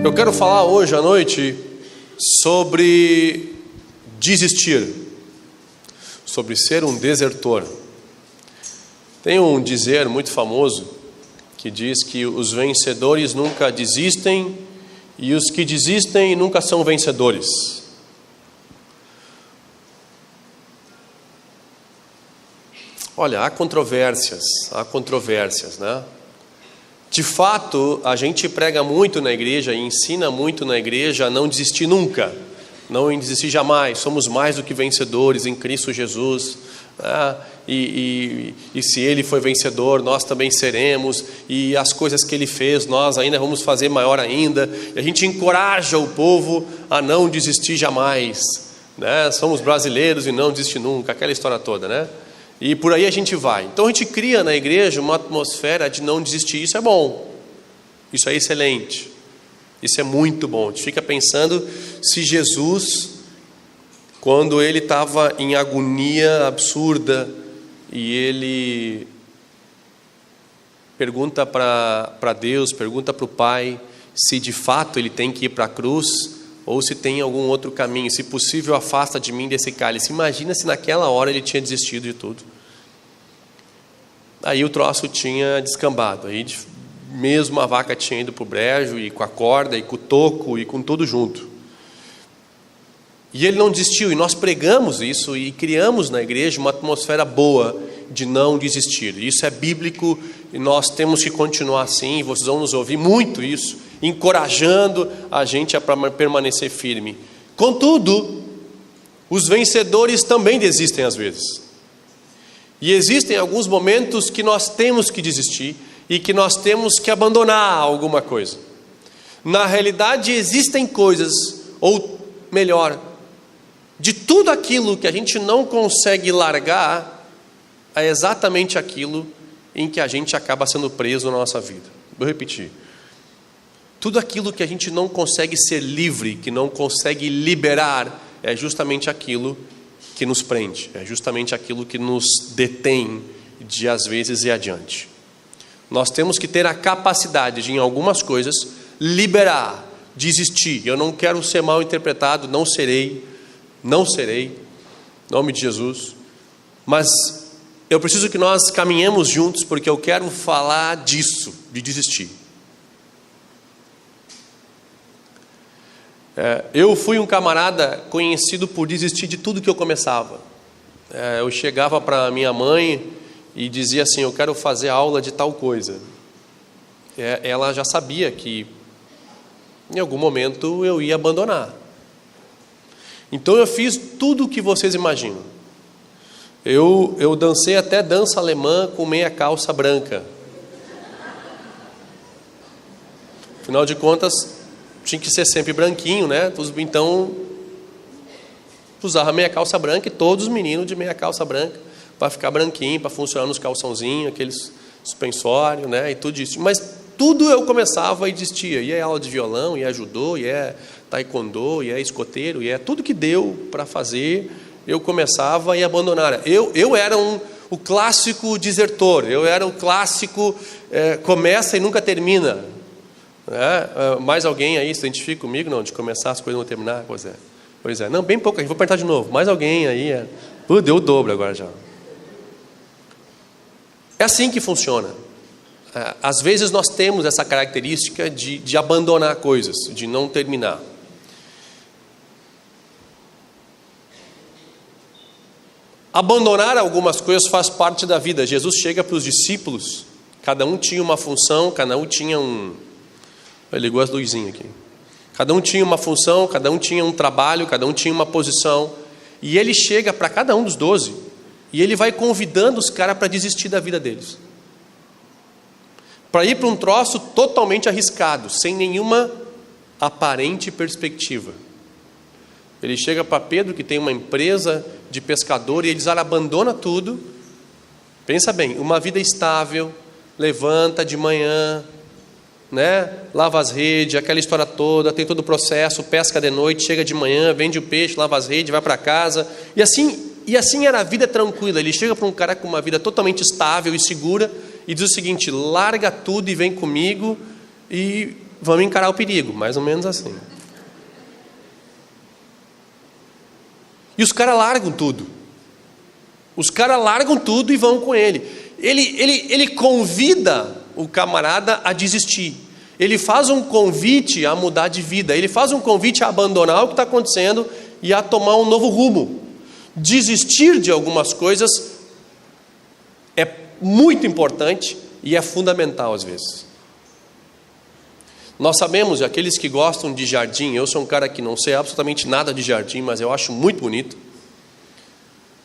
Eu quero falar hoje à noite sobre desistir, sobre ser um desertor. Tem um dizer muito famoso que diz que os vencedores nunca desistem e os que desistem nunca são vencedores. Olha, há controvérsias, né? De fato, a gente prega muito na igreja e ensina muito na igreja a não desistir nunca, não desistir jamais. Somos mais do que vencedores em Cristo Jesus, né? E se Ele foi vencedor, nós também seremos, e as coisas que Ele fez, nós ainda vamos fazer maior ainda. E a gente encoraja o povo a não desistir jamais, né? Somos brasileiros e não desistir nunca, aquela história toda, né? E por aí a gente vai. Então a gente cria na igreja uma atmosfera de não desistir. Isso é bom, isso é excelente, isso é muito bom. A gente fica pensando se Jesus, quando ele estava em agonia absurda e ele pergunta para Deus, pergunta para o Pai se de fato ele tem que ir para a cruz ou se tem algum outro caminho, se possível afasta de mim desse cálice. Imagina se naquela hora ele tinha desistido de tudo. Aí o troço tinha descambado, aí mesmo a vaca tinha ido para o brejo, e com a corda, e com o toco, e com tudo junto. E ele não desistiu, e nós pregamos isso, e criamos na igreja uma atmosfera boa de não desistir. Isso é bíblico, e nós temos que continuar assim, e vocês vão nos ouvir muito isso, encorajando a gente a permanecer firme. Contudo, os vencedores também desistem às vezes. E existem alguns momentos que nós temos que desistir e que nós temos que abandonar alguma coisa. Na realidade, existem coisas, ou melhor, de tudo aquilo que a gente não consegue largar, é exatamente aquilo em que a gente acaba sendo preso na nossa vida. Vou repetir. Tudo aquilo que a gente não consegue ser livre, que não consegue liberar, é justamente aquilo que nos prende, é justamente aquilo que nos detém de às vezes ir adiante. Nós temos que ter a capacidade de, em algumas coisas, liberar, desistir. Eu não quero ser mal interpretado, não serei, em nome de Jesus, mas eu preciso que nós caminhemos juntos, porque eu quero falar disso, de desistir. Eu fui um camarada conhecido por desistir de tudo que eu começava. Eu chegava para minha mãe e dizia assim: eu quero fazer aula de tal coisa. Ela já sabia que em algum momento eu ia abandonar. Então eu fiz tudo o que vocês imaginam. Eu dancei até dança alemã com meia calça branca. Afinal de contas, tinha que ser sempre branquinho, né? Então, usava meia calça branca, e todos os meninos de meia calça branca, para ficar branquinho, para funcionar nos calçãozinhos, aqueles suspensórios, né? E tudo isso. Mas tudo eu começava e desistia. E é aula de violão, e é judô, e é taekwondo, e é escoteiro, e é tudo que deu para fazer, eu começava e abandonava. Eu era o clássico desertor, eu era o clássico começa e nunca termina. Mais alguém aí se identifica comigo? Não, de começar as coisas não terminar? Pois é. Não, bem pouco, a gente vou apertar de novo. Mais alguém aí? Deu o dobro agora já. É assim que funciona. Às vezes nós temos essa característica de abandonar coisas, de não terminar. Abandonar algumas coisas faz parte da vida. Jesus chega para os discípulos, cada um tinha uma função, cada um tinha ligou as luzinhas aqui. Cada um tinha uma função, cada um tinha um trabalho, cada um tinha uma posição. E ele chega para cada um dos 12 e ele vai convidando os caras para desistir da vida deles. Para ir para um troço totalmente arriscado, sem nenhuma aparente perspectiva. Ele chega para Pedro, que tem uma empresa de pescador, e ele diz: abandona tudo. Pensa bem, uma vida estável, levanta de manhã, né? Lava as redes, aquela história toda, tem todo o processo, pesca de noite, chega de manhã, vende o peixe, lava as redes, vai para casa, e assim era a vida tranquila. Ele chega para um cara com uma vida totalmente estável e segura, e diz o seguinte: larga tudo e vem comigo e vamos encarar o perigo, mais ou menos assim. E os caras largam tudo. Os caras largam tudo e vão com ele. Ele convida o camarada a desistir. Ele faz um convite a mudar de vida. Ele faz um convite a abandonar o que está acontecendo e a tomar um novo rumo. Desistir de algumas coisas é muito importante e é fundamental às vezes. Nós sabemos, aqueles que gostam de jardim, eu sou um cara que não sei absolutamente nada de jardim, mas eu acho muito bonito.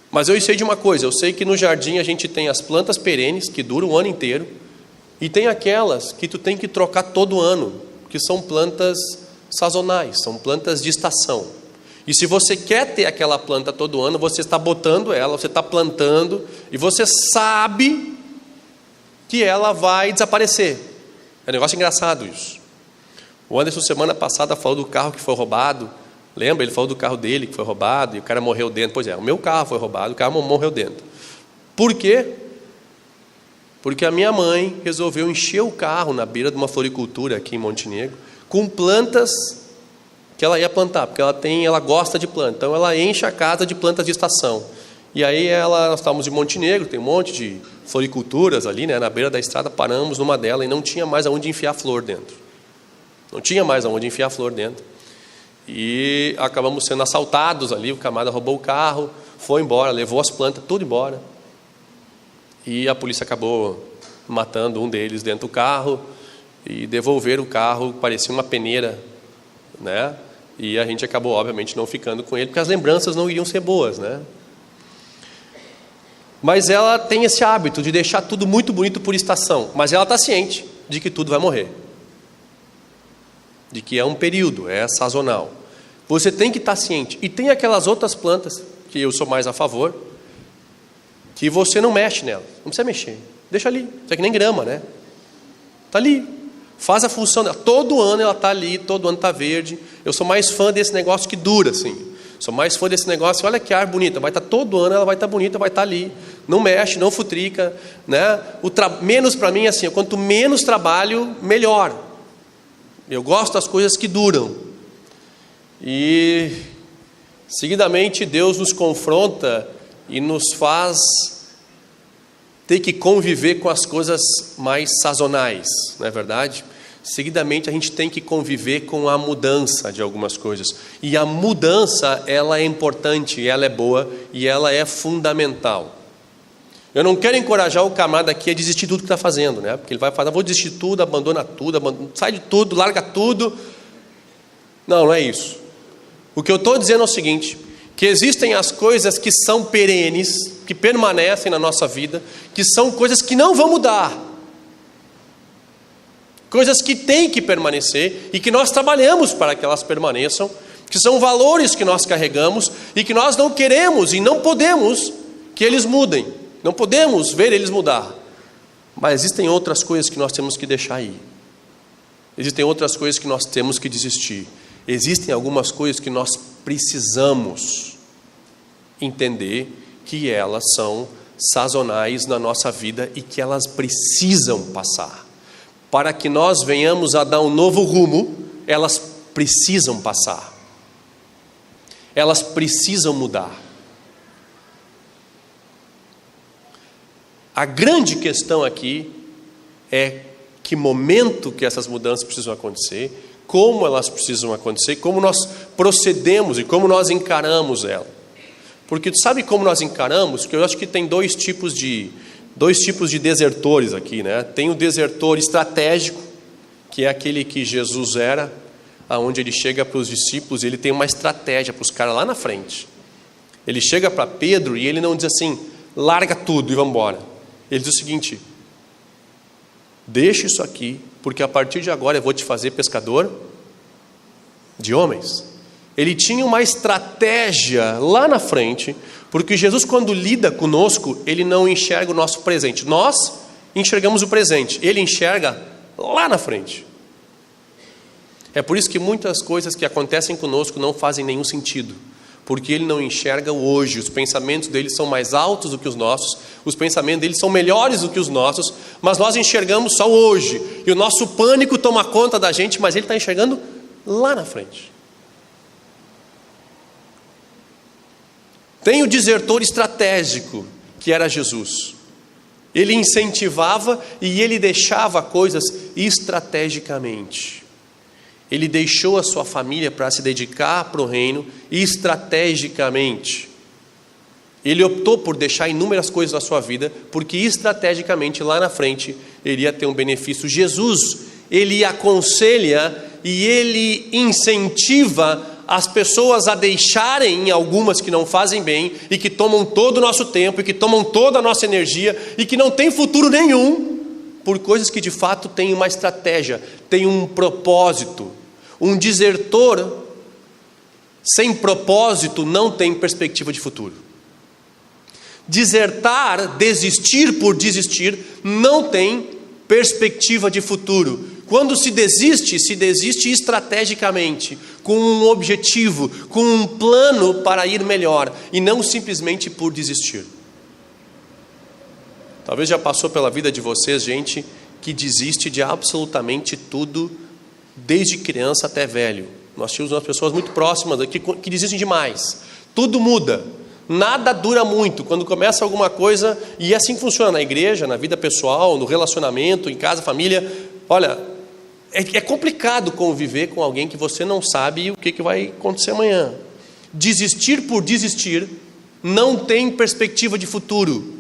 Mas eu sei de uma coisa, eu sei que no jardim a gente tem as plantas perenes, que duram o ano inteiro, e tem aquelas que tu tem que trocar todo ano, que são plantas sazonais, são plantas de estação. E se você quer ter aquela planta todo ano, você está botando ela, você está plantando, e você sabe que ela vai desaparecer. É um negócio engraçado isso. O Anderson semana passada falou do carro que foi roubado. Lembra? Ele falou do carro dele que foi roubado e o cara morreu dentro. Pois é, o meu carro foi roubado, o carro morreu dentro. Por quê? Porque a minha mãe resolveu encher o carro na beira de uma floricultura aqui em Montenegro com plantas que ela ia plantar, porque ela gosta de planta. Então ela enche a casa de plantas de estação. E aí nós estávamos em Montenegro, tem um monte de floriculturas ali, né, na beira da estrada, paramos numa delas e não tinha mais aonde enfiar flor dentro. Não tinha mais aonde enfiar flor dentro. E acabamos sendo assaltados ali, o camarada roubou o carro, foi embora, levou as plantas, tudo embora. E a polícia acabou matando um deles dentro do carro e devolveram o carro, parecia uma peneira, né? E a gente acabou, obviamente, não ficando com ele, porque as lembranças não iriam ser boas, né? Mas ela tem esse hábito de deixar tudo muito bonito por estação, mas ela está ciente de que tudo vai morrer. De que é um período, é sazonal. Você tem que estar ciente. E tem aquelas outras plantas, que eu sou mais a favor, que você não mexe nelas. Não precisa mexer. Deixa ali. Isso é que nem grama, né? Está ali. Faz a função dela. Todo ano ela está ali, todo ano está verde. Eu sou mais fã desse negócio que dura, assim. Sou mais fã desse negócio, olha que árvore bonita. Vai estar todo ano, ela vai estar bonita, vai estar ali. Não mexe, não futrica, né? Menos para mim, assim, quanto menos trabalho, melhor. Eu gosto das coisas que duram. E seguidamente Deus nos confronta e nos faz ter que conviver com as coisas mais sazonais, não é verdade? Seguidamente a gente tem que conviver com a mudança de algumas coisas. E a mudança, ela é importante, ela é boa e ela é fundamental. Eu não quero encorajar o camarada aqui a desistir de tudo que está fazendo, né? Porque ele vai falar, vou desistir de tudo, abandona tudo, sai de tudo, larga tudo. Não, não é isso. O que eu estou dizendo é o seguinte, que existem as coisas que são perenes, que permanecem na nossa vida, que são coisas que não vão mudar. Coisas que têm que permanecer e que nós trabalhamos para que elas permaneçam, que são valores que nós carregamos e que nós não queremos e não podemos que eles mudem. Não podemos ver eles mudar. Mas existem outras coisas que nós temos que deixar ir. Existem outras coisas que nós temos que desistir. Existem algumas coisas que nós precisamos entender que elas são sazonais na nossa vida e que elas precisam passar. Para que nós venhamos a dar um novo rumo, elas precisam passar. Elas precisam mudar. A grande questão aqui é que momento que essas mudanças precisam acontecer, como elas precisam acontecer, como nós procedemos e como nós encaramos ela. Porque tu sabe como nós encaramos? Porque eu acho que tem dois tipos de desertores aqui, né? Tem o desertor estratégico, que é aquele que Jesus era, aonde ele chega para os discípulos e ele tem uma estratégia para os caras lá na frente. Ele chega para Pedro e ele não diz assim, larga tudo e vamos embora. Ele diz o seguinte, deixa isso aqui, porque a partir de agora eu vou te fazer pescador de homens. Ele tinha uma estratégia lá na frente, porque Jesus, quando lida conosco, ele não enxerga o nosso presente. Nós enxergamos o presente, ele enxerga lá na frente. É por isso que muitas coisas que acontecem conosco não fazem nenhum sentido, porque ele não enxerga o hoje. Os pensamentos dele são mais altos do que os nossos, os pensamentos dele são melhores do que os nossos, mas nós enxergamos só o hoje, e o nosso pânico toma conta da gente, mas ele está enxergando lá na frente. Tem o desertor estratégico, que era Jesus. Ele incentivava e ele deixava coisas estrategicamente. Ele deixou a sua família para se dedicar para o reino estrategicamente. Ele optou por deixar inúmeras coisas na sua vida, porque estrategicamente lá na frente ele ia ter um benefício. Jesus, ele aconselha e ele incentiva as pessoas a deixarem algumas que não fazem bem e que tomam todo o nosso tempo e que tomam toda a nossa energia e que não tem futuro nenhum, por coisas que de fato têm uma estratégia, têm um propósito. Um desertor sem propósito não tem perspectiva de futuro. Desertar, desistir por desistir, não tem perspectiva de futuro. Quando se desiste estrategicamente, com um objetivo, com um plano para ir melhor, e não simplesmente por desistir. Talvez já passou pela vida de vocês gente que desiste de absolutamente tudo, desde criança até velho. Nós tínhamos umas pessoas muito próximas aqui que desistem demais. Tudo muda, nada dura muito. Quando começa alguma coisa, e assim funciona na igreja, na vida pessoal, no relacionamento, em casa, família. Olha, é complicado conviver com alguém que você não sabe o que vai acontecer amanhã. Desistir por desistir não tem perspectiva de futuro.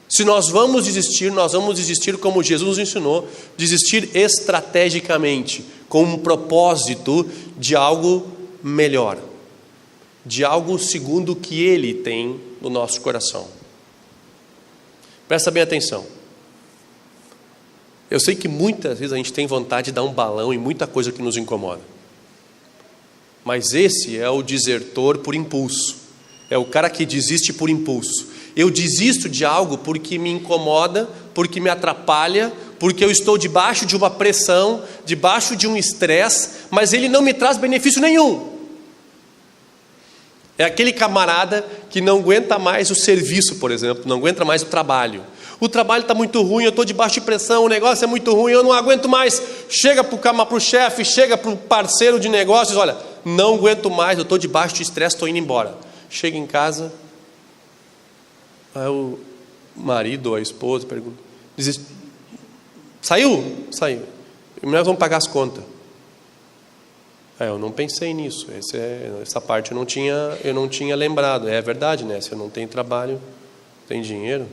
Se nós vamos desistir como Jesus nos ensinou, desistir estrategicamente, com um propósito de algo melhor, de algo segundo o que Ele tem no nosso coração. Presta bem atenção. Eu sei que muitas vezes a gente tem vontade de dar um balão em muita coisa que nos incomoda, mas esse é o desertor por impulso, é o cara que desiste por impulso. Eu desisto de algo porque me incomoda, porque me atrapalha, porque eu estou debaixo de uma pressão, debaixo de um estresse, mas ele não me traz benefício nenhum. É aquele camarada que não aguenta mais o serviço, por exemplo, não aguenta mais o trabalho. O trabalho está muito ruim, eu estou debaixo de pressão, o negócio é muito ruim, eu não aguento mais. Chega para o chefe, chega para o parceiro de negócios, olha, não aguento mais, eu estou debaixo de estresse, estou indo embora. Chega em casa, aí o marido ou a esposa pergunta, diz, saiu? Saiu. E nós vamos pagar as contas. Eu não pensei nisso, essa parte eu não tinha lembrado. É verdade, né? Se eu não tenho trabalho, não tenho dinheiro.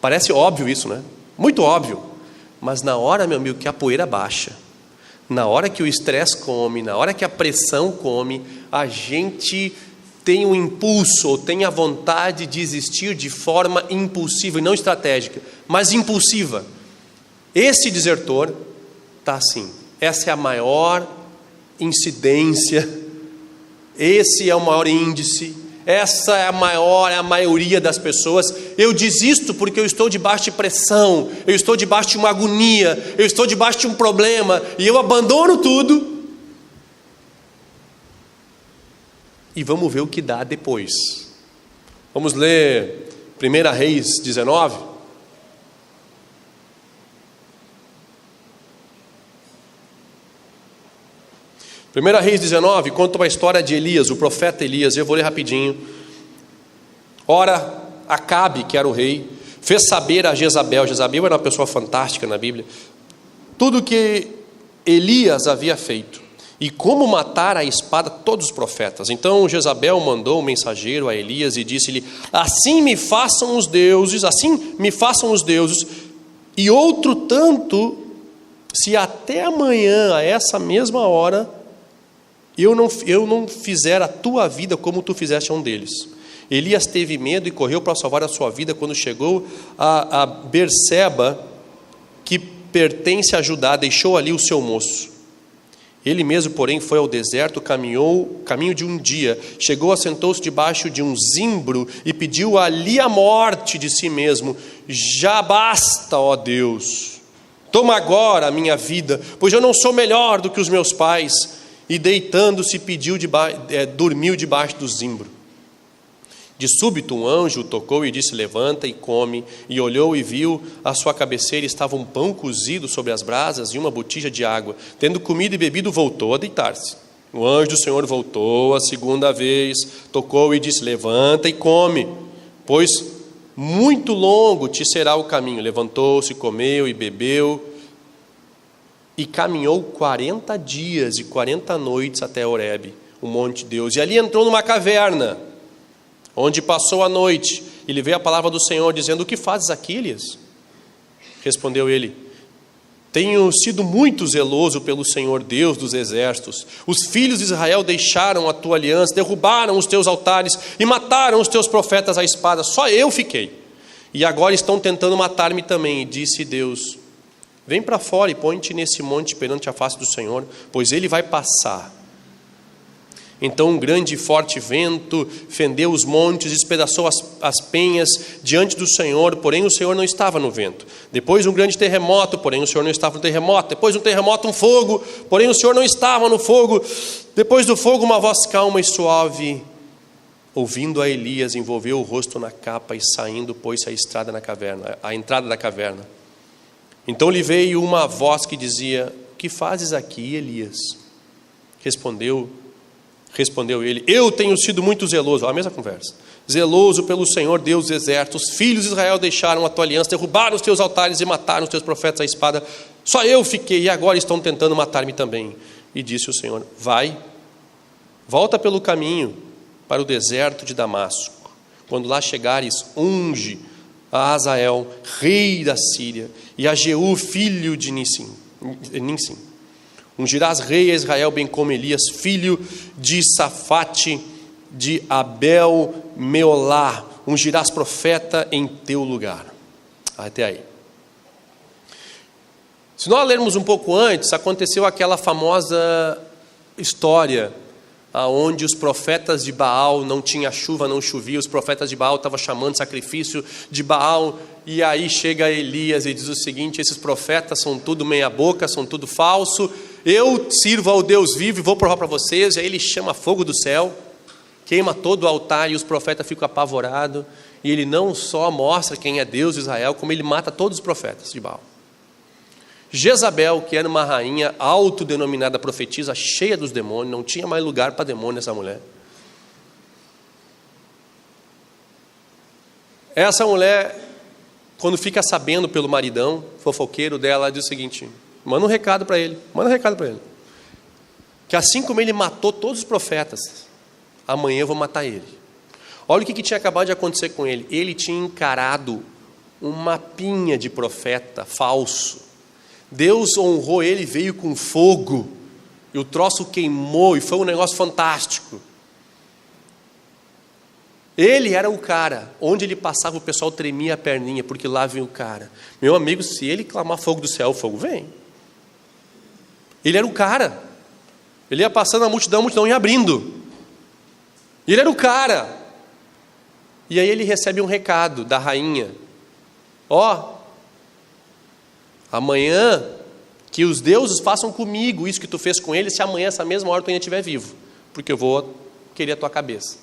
Parece óbvio isso, né? Muito óbvio. Mas na hora, meu amigo, que a poeira baixa, na hora que o estresse come, na hora que a pressão come, a gente tem um impulso, ou tem a vontade de desistir de forma impulsiva, e não estratégica, mas impulsiva. Esse desertor está assim. Essa é a maior incidência, esse é o maior índice, essa é a maioria das pessoas. Eu desisto porque eu estou debaixo de pressão, eu estou debaixo de uma agonia, eu estou debaixo de um problema, e eu abandono tudo, e vamos ver o que dá depois. Vamos ler 1 Reis 19. 1 Reis 19 conta uma história de Elias, o profeta Elias. Eu vou ler rapidinho. Ora, Acabe, que era o rei, fez saber a Jezabel. Jezabel era uma pessoa fantástica na Bíblia. Tudo que Elias havia feito e como matar à espada todos os profetas. Então Jezabel mandou um mensageiro a Elias e disse-lhe: assim me façam os deuses, e outro tanto, se até amanhã, a essa mesma hora, eu não fizer a tua vida como tu fizeste a um deles. Elias teve medo e correu para salvar a sua vida quando chegou a Berseba, que pertence a Judá, deixou ali o seu moço. Ele mesmo, porém, foi ao deserto, caminho de um dia, chegou, assentou-se debaixo de um zimbro e pediu ali a morte de si mesmo. Já basta, ó Deus, toma agora a minha vida, pois eu não sou melhor do que os meus pais. e deitando-se dormiu debaixo do zimbro. De súbito um anjo o tocou e disse: levanta e come. E olhou e viu à sua cabeceira estava um pão cozido sobre as brasas e uma botija de água. Tendo comido e bebido, voltou a deitar-se. O anjo do Senhor voltou a segunda vez, tocou e disse: levanta e come, pois muito longo te será o caminho. Levantou-se, comeu e bebeu, e caminhou 40 dias e 40 noites até Horebe, o monte de Deus. E ali entrou numa caverna, onde passou a noite. E lhe veio a palavra do Senhor, dizendo: o que fazes aqui, Elias? Respondeu ele: tenho sido muito zeloso pelo Senhor Deus dos exércitos. Os filhos de Israel deixaram a tua aliança, derrubaram os teus altares e mataram os teus profetas à espada. Só eu fiquei. E agora estão tentando matar-me também. E disse Deus: vem para fora e põe-te nesse monte perante a face do Senhor, pois ele vai passar. Então um grande e forte vento fendeu os montes, despedaçou as penhas diante do Senhor, porém o Senhor não estava no vento. Depois um grande terremoto, porém o Senhor não estava no terremoto. Depois um terremoto, um fogo, porém o Senhor não estava no fogo. Depois do fogo uma voz calma e suave, ouvindo a Elias, envolveu o rosto na capa e saindo, pôs-se à entrada da caverna. Então lhe veio uma voz que dizia: o que fazes aqui, Elias? Respondeu ele: eu tenho sido muito zeloso, a mesma conversa, zeloso pelo Senhor Deus dos exércitos. Os filhos de Israel deixaram a tua aliança, derrubaram os teus altares e mataram os teus profetas à espada. Só eu fiquei, e agora estão tentando matar-me também. E disse o Senhor: vai, volta pelo caminho para o deserto de Damasco. Quando lá chegares, unge a Azael, rei da Síria, e a Jeú, filho de Nissim. Ungirás rei a Israel, bem como Elias, filho de Safate, de Abel Meolá. Ungirás profeta em teu lugar. Até aí. Se nós lermos um pouco antes, aconteceu aquela famosa história onde os profetas de Baal, não tinha chuva, não chovia, os profetas de Baal estavam chamando sacrifício de Baal, e aí chega Elias e diz o seguinte: esses profetas são tudo meia boca, são tudo falso, eu sirvo ao Deus vivo e vou provar para vocês. E aí ele chama fogo do céu, queima todo o altar, e os profetas ficam apavorados, e ele não só mostra quem é Deus de Israel, como ele mata todos os profetas de Baal. Jezabel, que era uma rainha autodenominada profetisa, cheia dos demônios, não tinha mais lugar para demônio essa mulher. Essa mulher, quando fica sabendo pelo maridão, fofoqueiro dela, diz o seguinte: manda um recado para ele, que assim como ele matou todos os profetas, amanhã eu vou matar ele. Olha o que tinha acabado de acontecer com ele. Ele tinha encarado uma pinha de profeta falso. Deus honrou ele, veio com fogo, e o troço queimou, e foi um negócio fantástico. Ele era o cara, onde ele passava o pessoal tremia a perninha, porque lá vem o cara. Meu amigo, se ele clamar fogo do céu, o fogo vem. Ele era o cara, ele ia passando a multidão ia abrindo, ele era o cara. E aí ele recebe um recado da rainha: amanhã que os deuses façam comigo isso que tu fez com eles, se amanhã essa mesma hora tu ainda estiver vivo, porque eu vou querer a tua cabeça.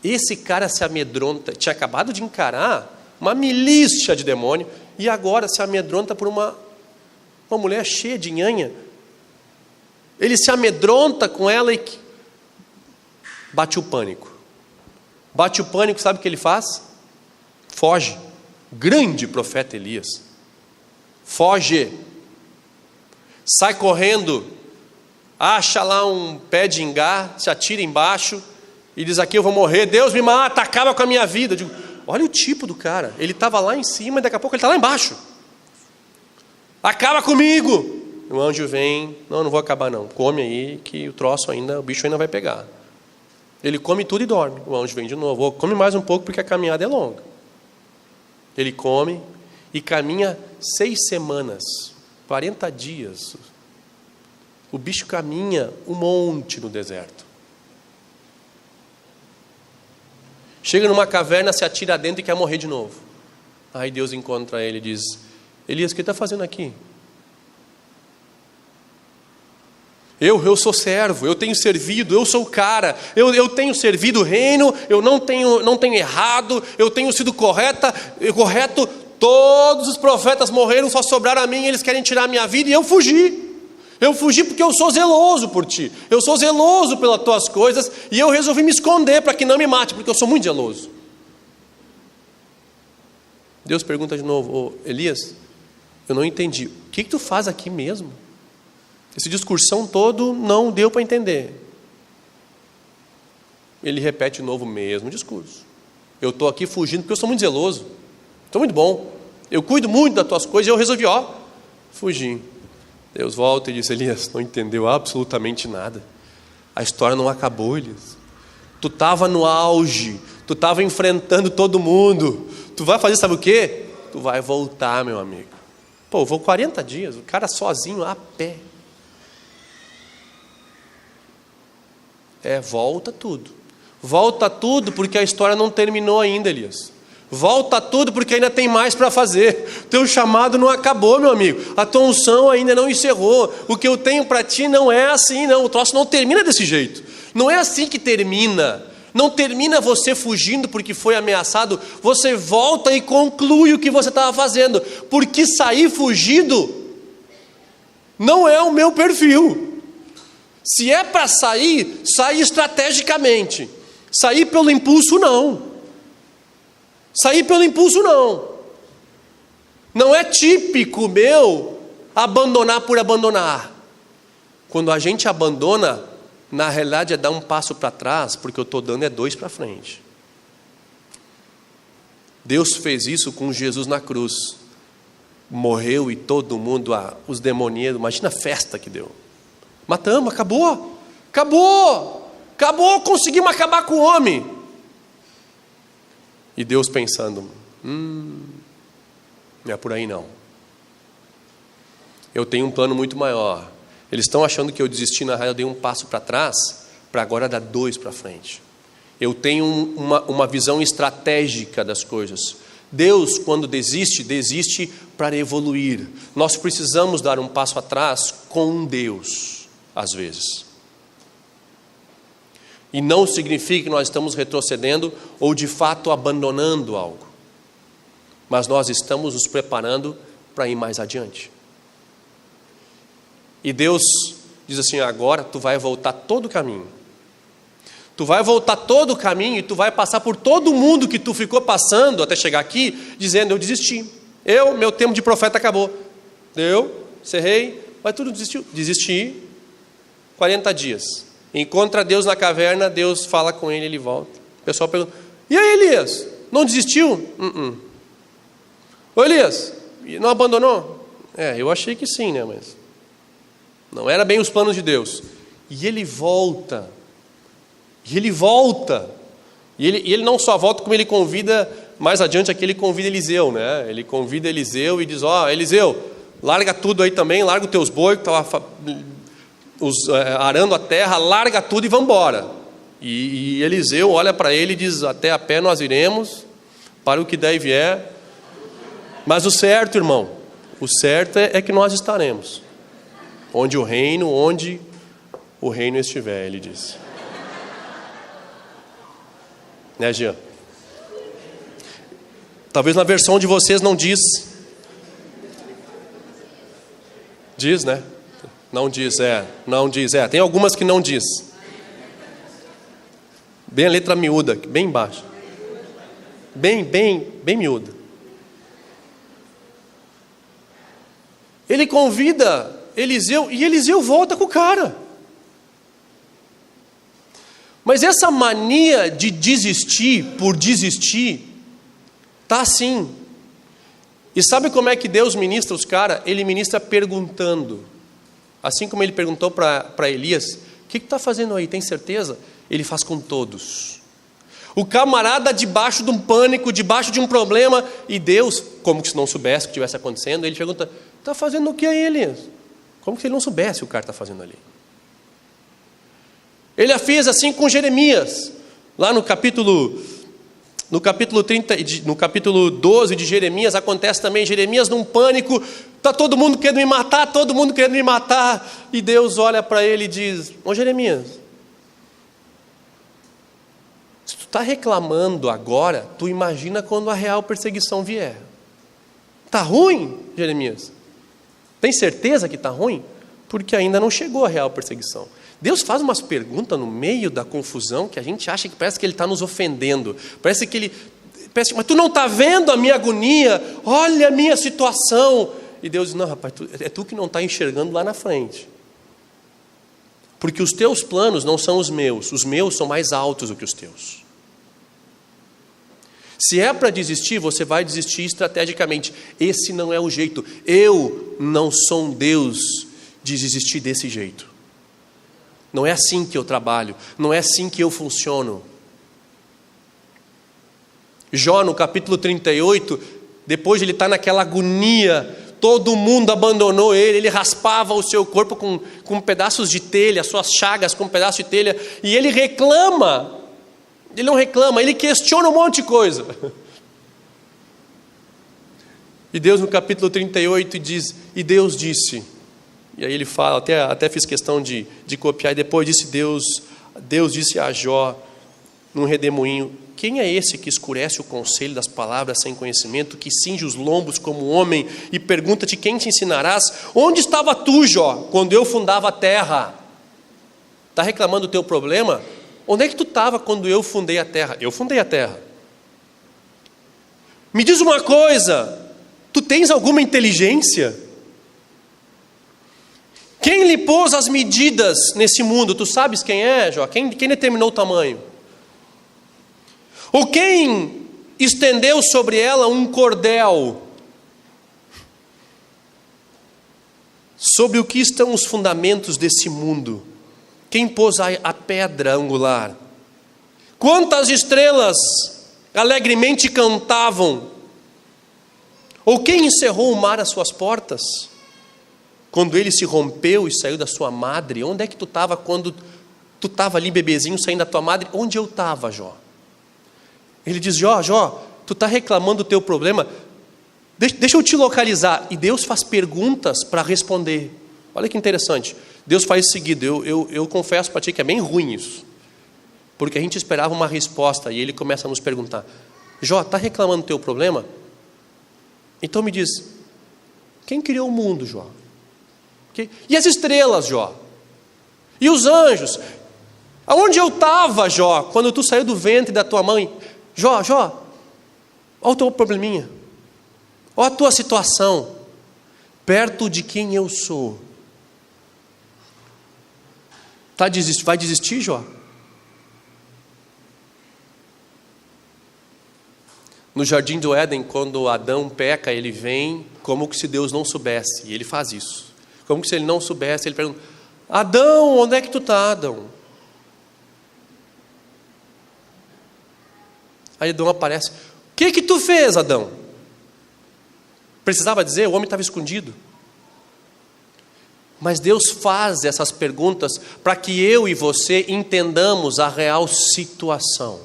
Esse cara se amedronta, tinha acabado de encarar uma milícia de demônio, e agora se amedronta por uma mulher cheia de nhanha. Ele se amedronta com ela e bate o pânico. Sabe o que ele faz? Foge. Grande profeta Elias. Foge, sai correndo, acha lá um pé de ingá, se atira embaixo e diz: aqui eu vou morrer, Deus me mata, acaba com a minha vida. Eu digo, olha o tipo do cara, ele estava lá em cima e daqui a pouco ele está lá embaixo. Acaba comigo. O anjo vem: não vou acabar não, come aí que o bicho ainda vai pegar. Ele come tudo e dorme. O anjo vem de novo: come mais um pouco porque a caminhada é longa. Ele come e caminha 6 semanas, 40 dias. O bicho caminha um monte no deserto. Chega numa caverna, se atira dentro e quer morrer de novo. Aí Deus encontra ele e diz: Elias, o que está fazendo aqui? Eu sou servo, eu tenho servido, eu sou o cara, eu tenho servido o reino, eu não tenho errado, eu tenho sido correto, todos os profetas morreram, só sobraram a mim, eles querem tirar a minha vida, e eu fugi. Eu fugi porque eu sou zeloso por ti, eu sou zeloso pelas tuas coisas, e eu resolvi me esconder para que não me mate, porque eu sou muito zeloso. Deus pergunta de novo: Elias, eu não entendi, o que tu faz aqui mesmo? Esse discursão todo não deu para entender. Ele repete de novo o mesmo discurso. Eu estou aqui fugindo porque eu sou muito zeloso, estou muito bom, eu cuido muito das tuas coisas, e eu resolvi fugir. Deus volta e diz: Elias, não entendeu absolutamente nada, a história não acabou, Elias. Tu estava no auge, tu estava enfrentando todo mundo, tu vai fazer sabe o quê? Tu vai voltar, meu amigo. Pô, eu vou 40 dias, o cara sozinho, a pé. Volta tudo. Volta tudo porque a história não terminou ainda, Elias. Volta tudo porque ainda tem mais para fazer. Teu chamado não acabou, meu amigo. A tua unção ainda não encerrou. O que eu tenho para ti não é assim, não. O troço não termina desse jeito. Não é assim que termina. Não termina você fugindo porque foi ameaçado. Você volta e conclui o que você estava fazendo. Porque sair fugido não é o meu perfil. Se é para sair, sair estrategicamente. Sair pelo impulso, não. Sair pelo impulso, não. Não é típico meu abandonar por abandonar. Quando a gente abandona, na realidade é dar um passo para trás, porque eu estou dando 2 para frente. Deus fez isso com Jesus na cruz. Morreu e todo mundo, os demoníacos, imagina a festa que deu. Matamos, acabou, conseguimos acabar com o homem. E Deus pensando: não é por aí não. Eu tenho um plano muito maior. Eles estão achando que eu desisti, na realidade eu dei um passo para trás, para agora dar 2 para frente. Eu tenho uma visão estratégica das coisas. Deus, quando desiste para evoluir. Nós precisamos dar um passo atrás com Deus, às vezes. E não significa que nós estamos retrocedendo ou de fato abandonando algo. Mas nós estamos nos preparando para ir mais adiante. E Deus diz assim: agora tu vai voltar todo o caminho. Tu vai voltar todo o caminho e tu vai passar por todo mundo que tu ficou passando até chegar aqui, dizendo: eu desisti. Meu tempo de profeta acabou. Encerrei, mas tudo desistiu. Desisti. 40 dias. Encontra Deus na caverna, Deus fala com ele, ele volta. O pessoal pergunta: e aí, Elias? Não desistiu? Ô Elias, não abandonou? Eu achei que sim, né? Mas não era bem os planos de Deus. E ele volta. E ele não só volta, como ele convida, mais adiante aqui ele convida Eliseu, né? Ele convida Eliseu e diz: Eliseu, larga tudo aí também, larga os teus bois, que estava arando a terra, larga tudo e vamos embora. E Eliseu olha para ele e diz: até a pé nós iremos, para o que der e vier. Mas o certo, irmão, o certo é que nós estaremos onde o reino estiver, ele disse. Né, Jean? Talvez na versão de vocês não diz. Diz, né? Não diz, não diz, tem algumas que não diz. Bem a letra miúda, bem embaixo. Bem miúda. Ele convida Eliseu e Eliseu volta com o cara. Mas essa mania de desistir por desistir tá assim. E sabe como é que Deus ministra os caras? Ele ministra perguntando. Assim como ele perguntou para Elias: o que está fazendo aí? Tem certeza? Ele faz com todos. O camarada debaixo de um pânico, debaixo de um problema, e Deus, como se não soubesse o que estivesse acontecendo, ele pergunta: está fazendo o que aí, Elias? Como se ele não soubesse o que o cara está fazendo ali? Ele a fez assim com Jeremias, lá no capítulo No capítulo 12 de Jeremias, acontece também, Jeremias num pânico, está todo mundo querendo me matar, todo mundo querendo me matar, e Deus olha para ele e diz: ô Jeremias, se tu está reclamando agora, tu imagina quando a real perseguição vier. Está ruim, Jeremias? Tem certeza que está ruim? Porque ainda não chegou a real perseguição. Deus faz umas perguntas no meio da confusão que a gente acha que parece que Ele está nos ofendendo. Parece que mas tu não está vendo a minha agonia? Olha a minha situação. E Deus diz: não, rapaz, é tu que não está enxergando lá na frente. Porque os teus planos não são os meus são mais altos do que os teus. Se é para desistir, você vai desistir estrategicamente. Esse não é o jeito. Eu não sou um Deus de desistir desse jeito. Não é assim que eu trabalho, não é assim que eu funciono. Jó, no capítulo 38, depois de ele estar naquela agonia, todo mundo abandonou ele, ele raspava o seu corpo com pedaços de telha, suas chagas com pedaços de telha, e ele reclama. Ele não reclama, ele questiona um monte de coisa. E Deus, no capítulo 38, diz: e Deus disse. E aí ele fala, até fiz questão de copiar, e depois disse Deus disse a Jó, num redemoinho: quem é esse que escurece o conselho das palavras sem conhecimento, que cinge os lombos como homem, e pergunta-te: quem te ensinarás? Onde estava tu, Jó, quando eu fundava a terra? Está reclamando do teu problema? Onde é que tu estava quando eu fundei a terra? Eu fundei a terra. Me diz uma coisa, tu tens alguma inteligência? Quem lhe pôs as medidas nesse mundo? Tu sabes quem é, Jó? Quem determinou o tamanho? Ou quem estendeu sobre ela um cordel? Sobre o que estão os fundamentos desse mundo? Quem pôs a pedra angular? Quantas estrelas alegremente cantavam? Ou quem encerrou o mar às suas portas? Quando ele se rompeu e saiu da sua madre? Onde é que tu estava quando tu estava ali bebezinho saindo da tua madre? Onde eu estava, Jó? Ele diz: Jó, tu está reclamando do teu problema? Deixa eu te localizar. E Deus faz perguntas para responder. Olha que interessante. Deus faz seguido. Eu confesso para ti que é bem ruim isso. Porque a gente esperava uma resposta e ele começa a nos perguntar: Jó, está reclamando do teu problema? Então me diz, quem criou o mundo, Jó? E as estrelas, Jó? E os anjos? Aonde eu estava, Jó, quando tu saiu do ventre da tua mãe? Jó, olha o teu probleminha. Olha a tua situação. Perto de quem eu sou. Vai desistir, Jó? No jardim do Éden, quando Adão peca, ele vem como se Deus não soubesse. E ele faz isso. Como se ele não soubesse, ele pergunta: Adão, onde é que tu está, Adão? Aí Adão aparece: o que tu fez, Adão? Precisava dizer, o homem estava escondido. Mas Deus faz essas perguntas para que eu e você entendamos a real situação.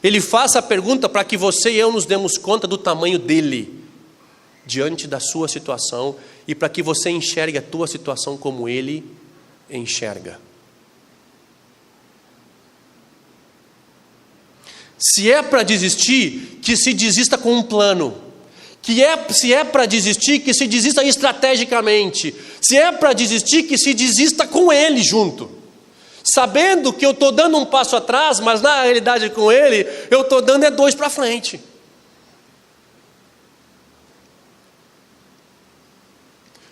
Ele faz a pergunta para que você e eu nos demos conta do tamanho dele diante da sua situação e para que você enxergue a tua situação como ele enxerga. Se é para desistir, que se desista com um plano. Se é para desistir, que se desista estrategicamente. Se é para desistir, que se desista com ele junto. Sabendo que eu estou dando um passo atrás, mas na realidade com ele, eu estou dando 2 para frente.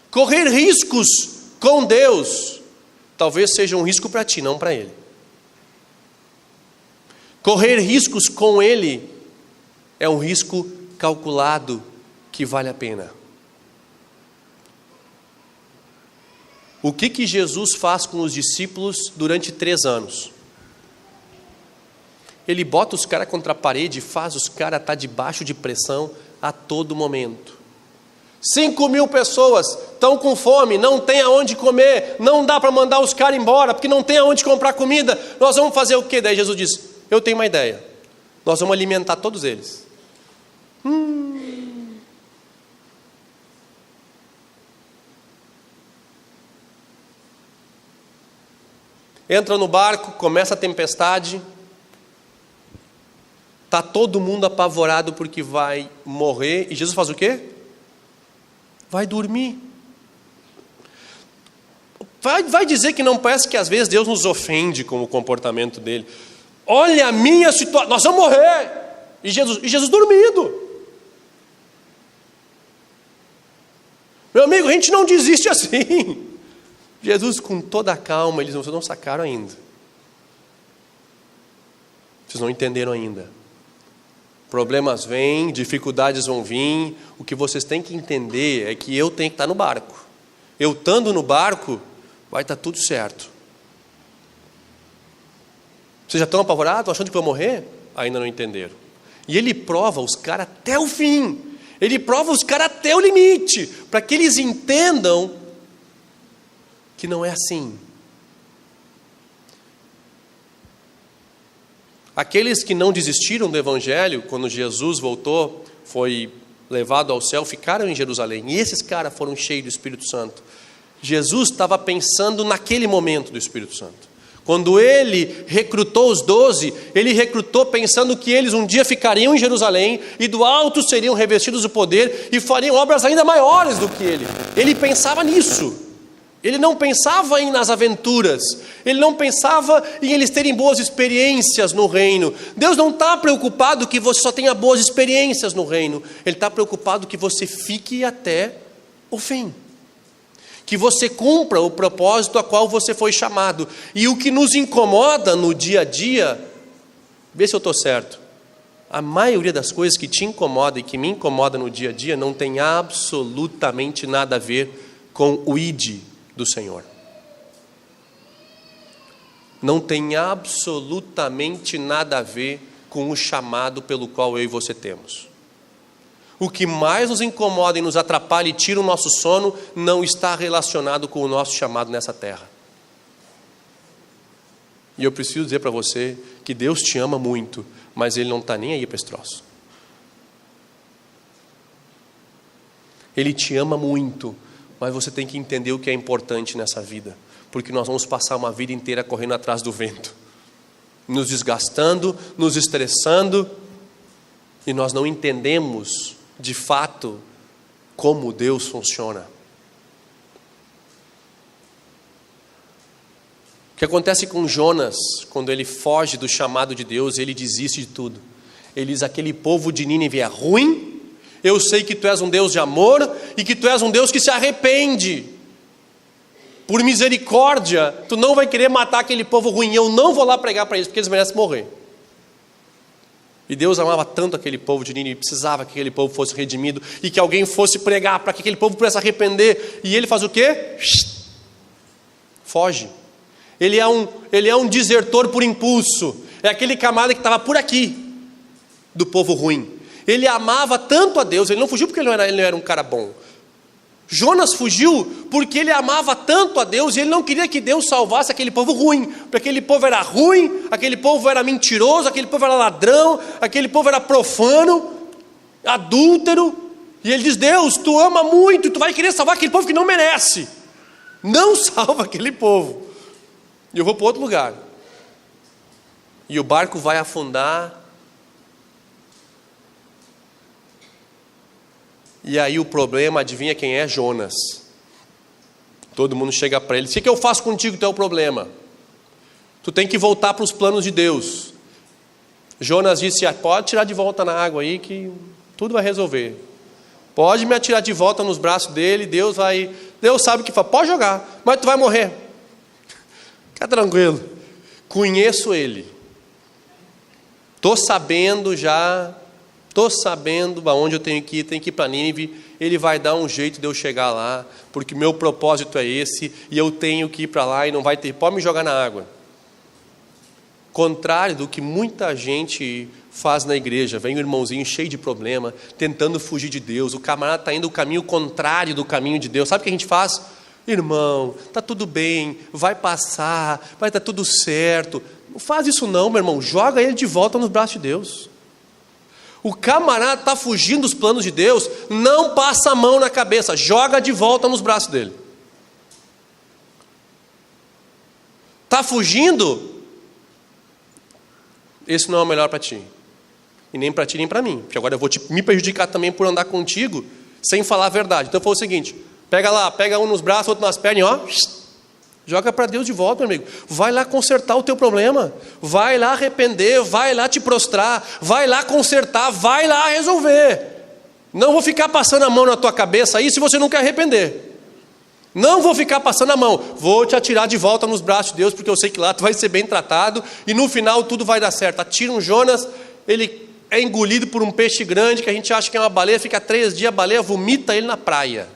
Correr riscos com Deus, talvez seja um risco para ti, não para ele. Correr riscos com ele é um risco calculado que vale a pena. O que Jesus faz com os discípulos durante 3 anos? Ele bota os caras contra a parede, faz os caras estar debaixo de pressão a todo momento. 5.000 pessoas estão com fome, não tem aonde comer, não dá para mandar os caras embora, porque não tem aonde comprar comida. Nós vamos fazer o quê? Daí Jesus diz: eu tenho uma ideia. Nós vamos alimentar todos eles. Entra no barco, começa a tempestade. Está todo mundo apavorado porque vai morrer. E Jesus faz o quê? Vai dormir. Vai dizer que não parece que às vezes Deus nos ofende com o comportamento dele. Olha a minha situação, nós vamos morrer. E Jesus dormindo. Meu amigo, a gente não desiste assim. Jesus com toda a calma, eles não sacaram ainda. Vocês não entenderam ainda. Problemas vêm, dificuldades vão vir. O que vocês têm que entender é que eu tenho que estar no barco. Eu estando no barco, vai estar tudo certo. Vocês já estão apavorados, achando que vão morrer? Ainda não entenderam. E ele prova os caras até o fim. Ele prova os caras até o limite, para que eles entendam que não é assim. Aqueles que não desistiram do Evangelho, quando Jesus voltou, foi levado ao céu, ficaram em Jerusalém. E esses caras foram cheios do Espírito Santo. Jesus estava pensando naquele momento do Espírito Santo. Quando ele recrutou os 12, ele recrutou pensando que eles um dia ficariam em Jerusalém e do alto seriam revestidos do poder e fariam obras ainda maiores do que ele. Ele pensava nisso. Ele não pensava nas aventuras. Ele não pensava em eles terem boas experiências no reino. Deus não está preocupado que você só tenha boas experiências no reino. Ele está preocupado que você fique até o fim. Que você cumpra o propósito a qual você foi chamado. E o que nos incomoda no dia a dia, vê se eu estou certo, a maioria das coisas que te incomoda e que me incomoda no dia a dia não tem absolutamente nada a ver com o ID do Senhor. Não tem absolutamente nada a ver com o chamado pelo qual eu e você temos. O que mais nos incomoda e nos atrapalha e tira o nosso sono não está relacionado com o nosso chamado nessa terra. E eu preciso dizer para você que Deus te ama muito, mas Ele não está nem aí para esse troço. Ele te ama muito, mas você tem que entender o que é importante nessa vida, porque nós vamos passar uma vida inteira correndo atrás do vento, nos desgastando, nos estressando, e nós não entendemos de fato como Deus funciona. O que acontece com Jonas, quando ele foge do chamado de Deus, ele desiste de tudo. Ele diz: aquele povo de Nínive é ruim, eu sei que tu és um Deus de amor e que tu és um Deus que se arrepende. Por misericórdia, tu não vai querer matar aquele povo ruim, eu não vou lá pregar para eles, porque eles merecem morrer. E Deus amava tanto aquele povo de Nínive, precisava que aquele povo fosse redimido e que alguém fosse pregar para que aquele povo pudesse arrepender. E ele faz o quê? Foge. Ele é um desertor por impulso. É aquele camarada que estava por aqui, do povo ruim. Ele amava tanto a Deus, ele não fugiu porque ele não era um cara bom. Jonas fugiu porque ele amava tanto a Deus e ele não queria que Deus salvasse aquele povo ruim, porque aquele povo era ruim, aquele povo era mentiroso, aquele povo era ladrão, aquele povo era profano, adúltero. E ele diz: Deus, tu ama muito, tu vai querer salvar aquele povo que não merece. Não salva aquele povo. E eu vou para outro lugar. E o barco vai afundar. E aí o problema, adivinha quem é? Jonas. Todo mundo chega para ele: o que eu faço contigo, tu é o problema? Tu tem que voltar para os planos de Deus. Jonas disse: pode tirar de volta na água aí que tudo vai resolver. Pode me atirar de volta nos braços dele, Deus sabe o que faz, pode jogar, mas tu vai morrer. Fica tranquilo, conheço ele. Estou sabendo aonde eu tenho que ir para Nínive, ele vai dar um jeito de eu chegar lá, porque meu propósito é esse, e eu tenho que ir para lá e não vai ter, pode me jogar na água. Contrário do que muita gente faz na igreja, vem um irmãozinho cheio de problema, tentando fugir de Deus, o camarada está indo o caminho contrário do caminho de Deus. Sabe o que a gente faz? Irmão, está tudo bem, vai passar, vai estar tudo certo. Não faz isso não, meu irmão. Joga ele de volta nos braços de Deus. O camarada está fugindo dos planos de Deus, não passa a mão na cabeça, joga de volta nos braços dele. Está fugindo? Esse não é o melhor para ti. E nem para ti, nem para mim. Porque agora eu vou me prejudicar também por andar contigo sem falar a verdade. Então foi o seguinte, pega um nos braços, outro nas pernas e ó, joga para Deus de volta, meu amigo. Vai lá consertar o teu problema. Vai lá arrepender, vai lá te prostrar, vai lá consertar, vai lá resolver. Não vou ficar passando a mão na tua cabeça aí se você não quer arrepender. Não vou ficar passando a mão. Vou te atirar de volta nos braços de Deus, porque eu sei que lá tu vai ser bem tratado e no final tudo vai dar certo. Atira um Jonas, ele é engolido por um peixe grande que a gente acha que é uma baleia, fica 3 dias, a baleia vomita ele na praia.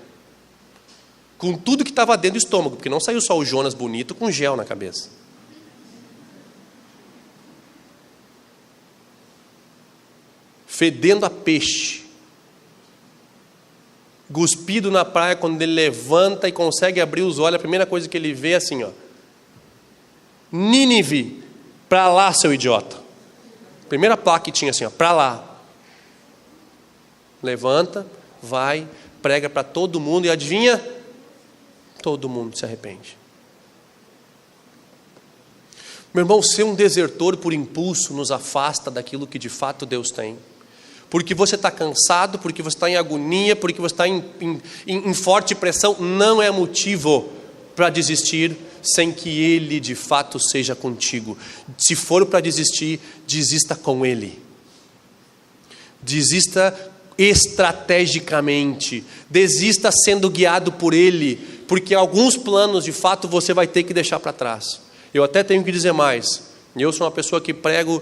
Com tudo que estava dentro do estômago, porque não saiu só o Jonas bonito com gel na cabeça. Fedendo a peixe. Cuspido na praia, quando ele levanta e consegue abrir os olhos, a primeira coisa que ele vê é assim, ó. Nínive, pra lá, seu idiota. Primeira placa que tinha assim, ó, pra lá. Levanta, vai, prega para todo mundo e adivinha? Todo mundo se arrepende. Meu irmão, ser um desertor por impulso nos afasta daquilo que de fato Deus tem. Porque você está cansado, porque você está em agonia, porque você está em forte pressão, não é motivo para desistir sem que Ele de fato seja contigo. Se for para desistir, desista com Ele. Desista estrategicamente, desista sendo guiado por Ele, porque alguns planos de fato você vai ter que deixar para trás. Eu até tenho que dizer mais, eu sou uma pessoa que prego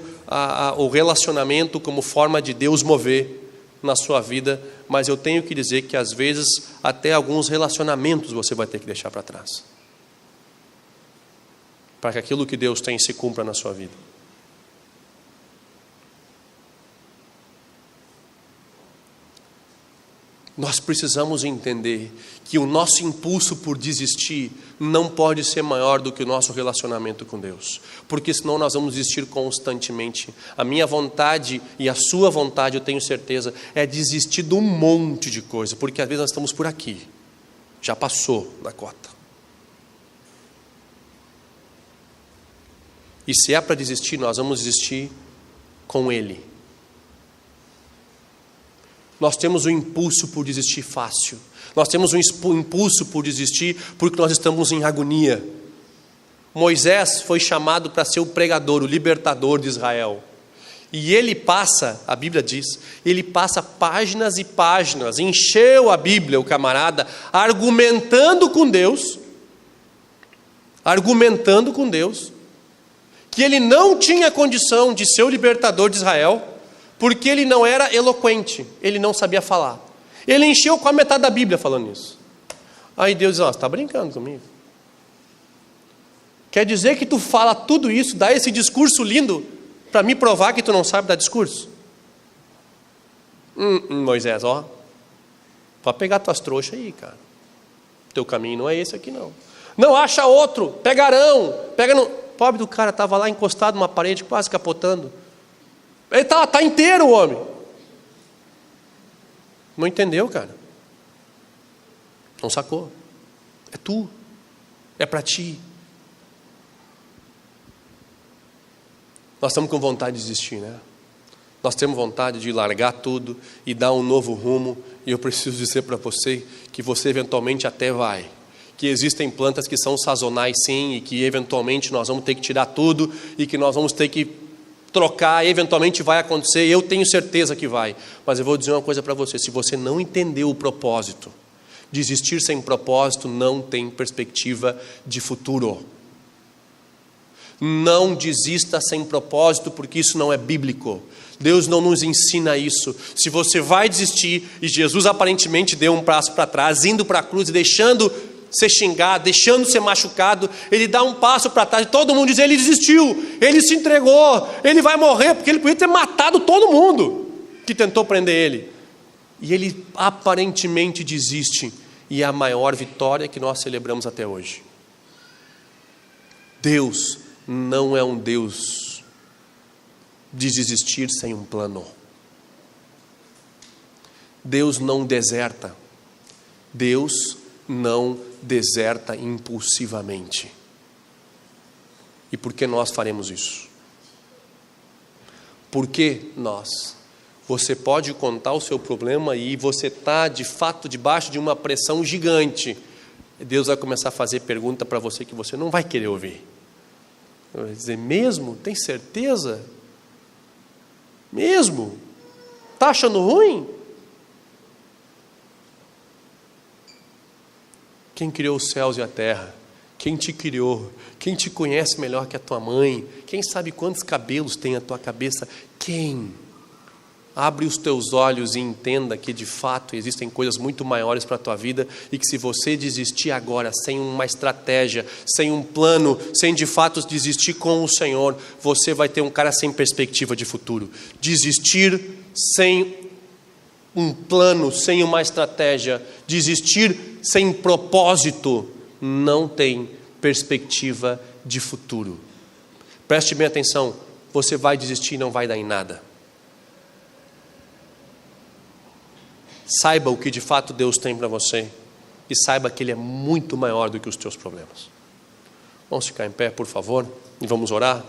o relacionamento como forma de Deus mover na sua vida, mas eu tenho que dizer que às vezes até alguns relacionamentos você vai ter que deixar para trás, para que aquilo que Deus tem se cumpra na sua vida. Nós precisamos entender que o nosso impulso por desistir não pode ser maior do que o nosso relacionamento com Deus, porque senão nós vamos desistir constantemente. A minha vontade e a sua vontade, eu tenho certeza, é desistir de um monte de coisa, porque às vezes nós estamos por aqui, já passou da cota. E se é para desistir, nós vamos desistir com Ele. Nós temos um impulso por desistir fácil. Nós temos um impulso por desistir porque nós estamos em agonia. Moisés foi chamado para ser o pregador, o libertador de Israel. E ele passa, a Bíblia diz, ele passa páginas e páginas, encheu a Bíblia, o camarada, argumentando com Deus, que ele não tinha condição de ser o libertador de Israel, porque ele não era eloquente, ele não sabia falar. Ele encheu com a metade da Bíblia falando isso. Aí Deus diz, você está brincando comigo? Quer dizer que tu fala tudo isso, dá esse discurso lindo, para me provar que tu não sabe dar discurso? Moisés, pode pegar tuas trouxas aí, cara. Teu caminho não é esse aqui não. Não, acha outro, pegarão, pega no... Pobre do cara, estava lá encostado numa parede, quase capotando. Ele está inteiro o homem. Não entendeu, cara. Não sacou. É tu. É para ti. Nós estamos com vontade de desistir, né? Nós temos vontade de largar tudo e dar um novo rumo. E eu preciso dizer para você que você eventualmente até vai. Que existem plantas que são sazonais sim, e que eventualmente nós vamos ter que tirar tudo e que nós vamos ter que trocar, eventualmente vai acontecer, eu tenho certeza que vai. Mas eu vou dizer uma coisa para você, se você não entendeu o propósito, desistir sem propósito não tem perspectiva de futuro. Não desista sem propósito, porque isso não é bíblico. Deus não nos ensina isso. Se você vai desistir, e Jesus aparentemente deu um passo para trás, indo para a cruz e deixando ser xingado, deixando ser machucado, ele dá um passo para trás e todo mundo diz, ele desistiu, ele se entregou, ele vai morrer, porque ele podia ter matado todo mundo que tentou prender ele. E ele aparentemente desiste, e é a maior vitória que nós celebramos até hoje. Deus não é um Deus de desistir sem um plano. Deus não deserta. Deus não deserta impulsivamente. E por que nós faremos isso? Por que nós? Você pode contar o seu problema e você está de fato debaixo de uma pressão gigante. Deus vai começar a fazer pergunta para você que você não vai querer ouvir. Vai dizer, mesmo? Tem certeza? Mesmo? Está achando ruim? Quem criou os céus e a terra? Quem te criou? Quem te conhece melhor que a tua mãe? Quem sabe quantos cabelos tem a tua cabeça? Quem? Abre os teus olhos e entenda que de fato existem coisas muito maiores para a tua vida e que se você desistir agora, sem uma estratégia, sem um plano, sem de fato desistir com o Senhor, você vai ter um cara sem perspectiva de futuro. Desistir sem um plano, sem uma estratégia, desistir sem propósito, não tem perspectiva de futuro. Preste bem atenção, você vai desistir e não vai dar em nada. Saiba o que de fato Deus tem para você e saiba que Ele é muito maior do que os teus problemas. Vamos ficar em pé, por favor, e vamos orar.